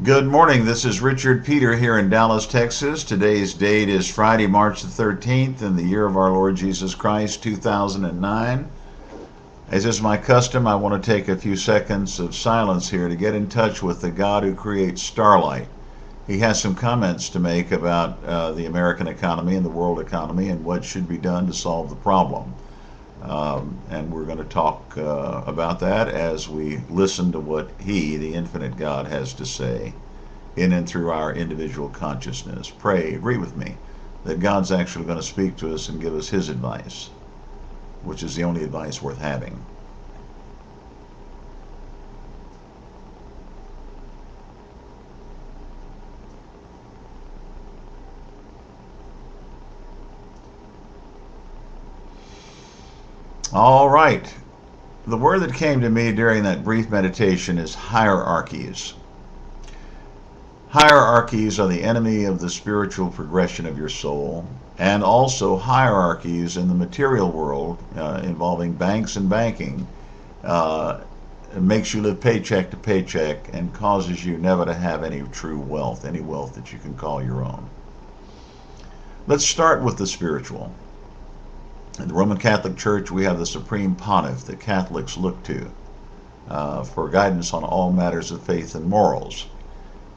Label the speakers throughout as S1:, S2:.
S1: Good morning. This is Richard Peter here in Dallas, Texas. Today's date is Friday, March the 13th, in the year of our Lord Jesus Christ, 2009. As is my custom, I want to take a few seconds of silence here to get in touch with the God who creates starlight. He has some comments to make about the American economy and the world economy and what should be done to solve the problem. And we're going to talk about that as we listen to what He, the infinite God, has to say in and through our individual consciousness. Pray, agree with me that God's actually going to speak to us and give us His advice, which is the only advice worth having. All right. The word that came to me during that brief meditation is hierarchies. Hierarchies are the enemy of the spiritual progression of your soul, and also hierarchies in the material world involving banks and banking makes you live paycheck to paycheck and causes you never to have any true wealth, any wealth that you can call your own. Let's start with the spiritual. In the Roman Catholic Church, we have the Supreme Pontiff that Catholics look to for guidance on all matters of faith and morals.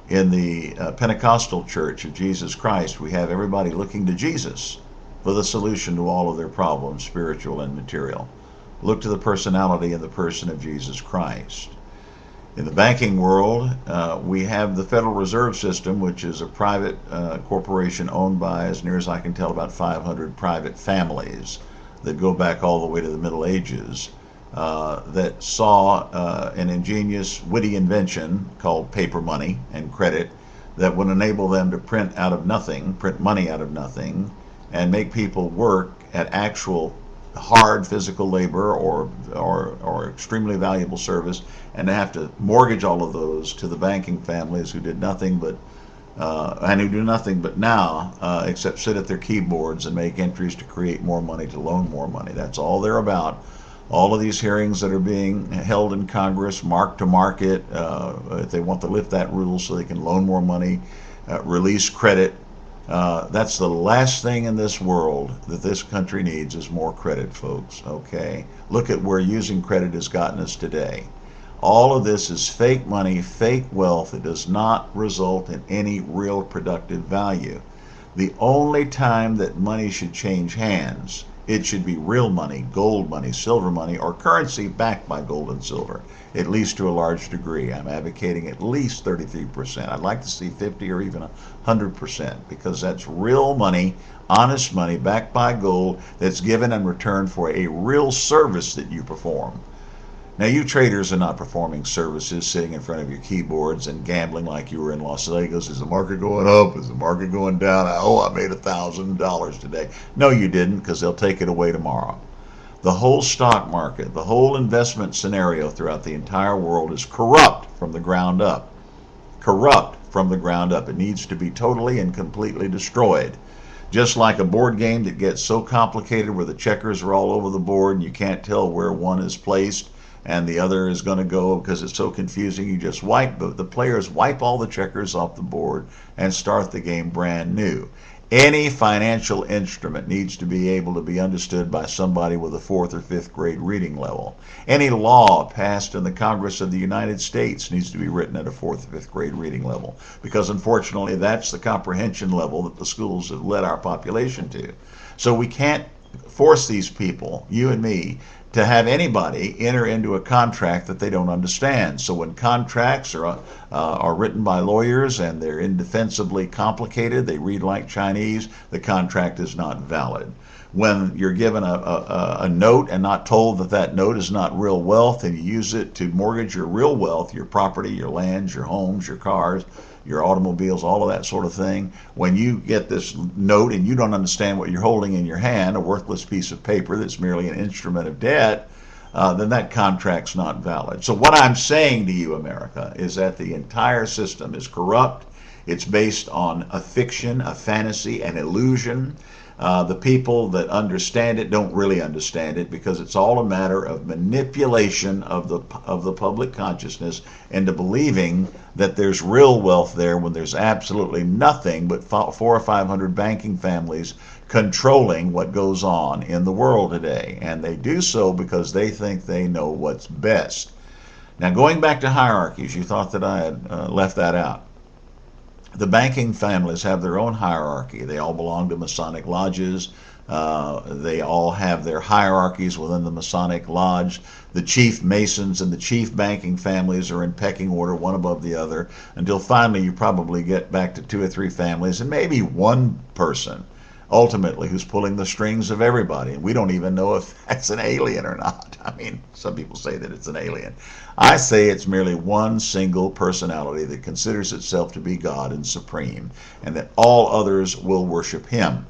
S1: In the Pentecostal Church of Jesus Christ, we have everybody looking to Jesus for the solution to all of their problems, spiritual and material. Look to the personality and the person of Jesus Christ. In the banking world, we have the Federal Reserve System, which is a private corporation owned by, as near as I can tell, about 500 private families that go back all the way to the Middle Ages, that saw an ingenious, witty invention called paper money and credit that would enable them to print money out of nothing, and make people work at actual hard physical labor or extremely valuable service, and to have to mortgage all of those to the banking families who did nothing but and who do nothing but now except sit at their keyboards and make entries to create more money, to loan more money. That's all they're about. All of these hearings that are being held in Congress, mark to market, if they want to lift that rule so they can loan more money, release credit. That's the last thing in this world that this country needs is more credit, folks. Okay? Look at where using credit has gotten us today. All of this is fake money, fake wealth. It does not result in any real productive value. The only time that money should change hands, it should be real money, gold money, silver money, or currency backed by gold and silver, at least to a large degree. I'm advocating at least 33%. I'd like to see 50 or even 100%, because that's real money, honest money backed by gold that's given in return for a real service that you perform. Now, you traders are not performing services sitting in front of your keyboards and gambling like you were in Las Vegas. Is the market going up? Is the market going down? Oh, I made $1,000 today. No, you didn't, because they'll take it away tomorrow. The whole stock market, the whole investment scenario throughout the entire world is corrupt from the ground up. Corrupt from the ground up. It needs to be totally and completely destroyed. Just like a board game that gets so complicated where the checkers are all over the board and you can't tell where one is placed and the other is going to go because it's so confusing, you just the players wipe all the checkers off the board and start the game brand new. Any financial instrument needs to be able to be understood by somebody with a fourth or fifth grade reading level. Any law passed in the Congress of the United States needs to be written at a fourth or fifth grade reading level, because unfortunately that's the comprehension level that the schools have led our population to. So we can't force these people, you and me, to have anybody enter into a contract that they don't understand. So when contracts are written by lawyers and they're indefensibly complicated, they read like Chinese, the contract is not valid. When you're given a note and not told that that note is not real wealth, and you use it to mortgage your real wealth, your property, your lands, your homes, your cars, your automobiles, all of that sort of thing. When you get this note and you don't understand what you're holding in your hand, a worthless piece of paper that's merely an instrument of debt, then that contract's not valid. So what I'm saying to you, America, is that the entire system is corrupt. It's based on a fiction, a fantasy, an illusion. The people that understand it don't really understand it, because it's all a matter of manipulation of the public consciousness into believing that there's real wealth there when there's absolutely nothing but 400 or 500 banking families controlling what goes on in the world today. And they do so because they think they know what's best. Now, going back to hierarchies, you thought that I had left that out. The banking families have their own hierarchy. They all belong to Masonic lodges. They all have their hierarchies within the Masonic lodge. The chief masons and the chief banking families are in pecking order, one above the other, until finally you probably get back to 2 or 3 families and maybe one person ultimately who's pulling the strings of everybody. And we don't even know if that's an alien or not. I mean, some people say that it's an alien. I say it's merely one single personality that considers itself to be God and supreme, and that all others will worship him.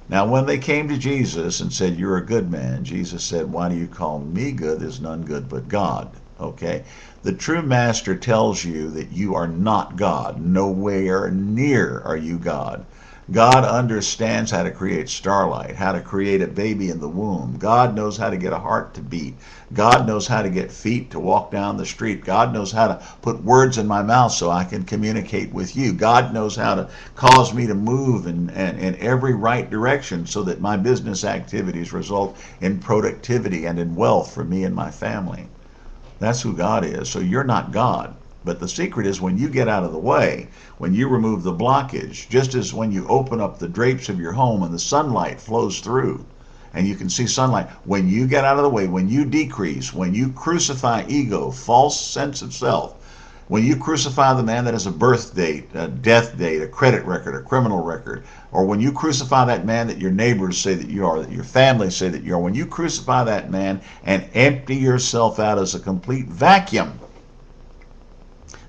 S1: Now, when they came to Jesus and said, "You're a good man," Jesus said, "Why do you call me good? There's none good but God." Okay? The true master tells you that you are not God. Nowhere near are you God. God understands how to create starlight, how to create a baby in the womb. God knows how to get a heart to beat. God knows how to get feet to walk down the street. God knows how to put words in my mouth so I can communicate with you. God knows how to cause me to move in every right direction so that my business activities result in productivity and in wealth for me and my family. That's who God is. So you're not God. But the secret is when you get out of the way, when you remove the blockage, just as when you open up the drapes of your home and the sunlight flows through, and you can see sunlight, when you get out of the way, when you decrease, when you crucify ego, false sense of self, when you crucify the man that has a birth date, a death date, a credit record, a criminal record, or when you crucify that man that your neighbors say that you are, that your family say that you are, when you crucify that man and empty yourself out as a complete vacuum,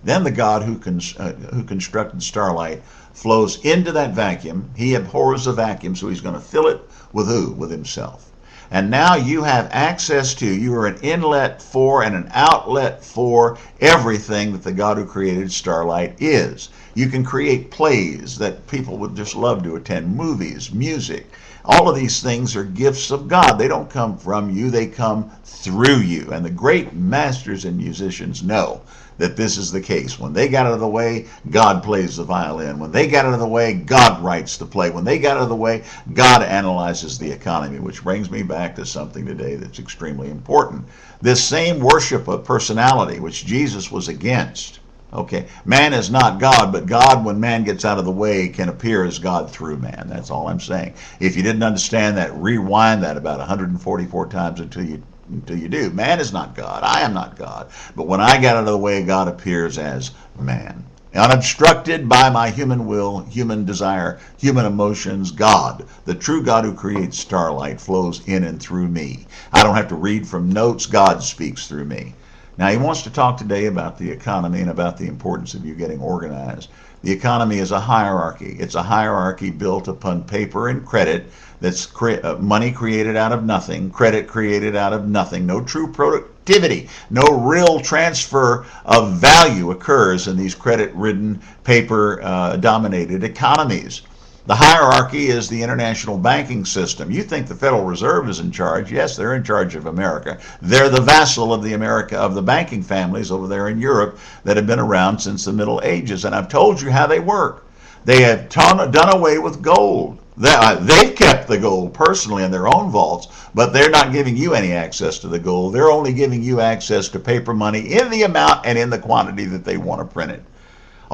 S1: then the God who constructed starlight flows into that vacuum. He abhors the vacuum, so he's going to fill it with who? With himself. And now you have access to, you are an inlet for and an outlet for everything that the God who created starlight is. You can create plays that people would just love to attend, movies, music. All of these things are gifts of God. They don't come from you, they come through you. And the great masters and musicians know that this is the case. When they got out of the way, God plays the violin. When they got out of the way, God writes the play. When they got out of the way, God analyzes the economy, which brings me back to something today that's extremely important. This same worship of personality, which Jesus was against. Okay, man is not God, but God, when man gets out of the way, can appear as God through man. That's all I'm saying. If you didn't understand that, rewind that about 144 times until you do. Man is not God. I am not God. But when I get out of the way, God appears as man. Unobstructed by my human will, human desire, human emotions, God, the true God who creates starlight, flows in and through me. I don't have to read from notes. God speaks through me. Now, he wants to talk today about the economy and about the importance of you getting organized. The economy is a hierarchy. It's a hierarchy built upon paper and credit. That's money created out of nothing, credit created out of nothing. No true productivity, no real transfer of value occurs in these credit-ridden, paper-dominated economies. The hierarchy is the international banking system. You think the Federal Reserve is in charge. Yes, they're in charge of America. They're the vassal of the banking families over there in Europe that have been around since the Middle Ages. And I've told you how they work. They have done away with gold. They've kept the gold personally in their own vaults, but they're not giving you any access to the gold. They're only giving you access to paper money in the amount and in the quantity that they want to print it.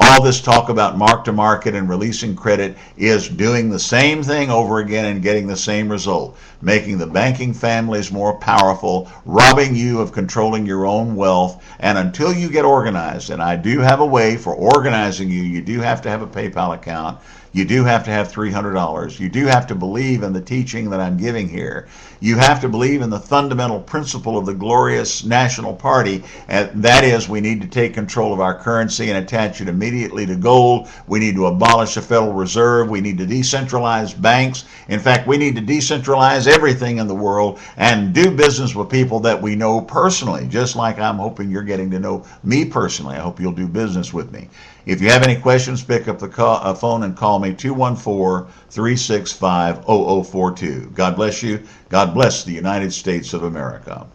S1: All this talk about mark-to-market and releasing credit is doing the same thing over again and getting the same result, making the banking families more powerful, robbing you of controlling your own wealth. And until you get organized, and I do have a way for organizing you, you do have to have a PayPal account. You do have to have $300. You do have to believe in the teaching that I'm giving here. You have to believe in the fundamental principle of the glorious national party, and that is we need to take control of our currency and attach it immediately to gold. We need to abolish the Federal Reserve. We need to decentralize banks. In fact, we need to decentralize everything in the world and do business with people that we know personally, just like I'm hoping you're getting to know me personally. I hope you'll do business with me. If you have any questions, pick up the phone and call me 214-365-0042. God bless you. God bless the United States of America.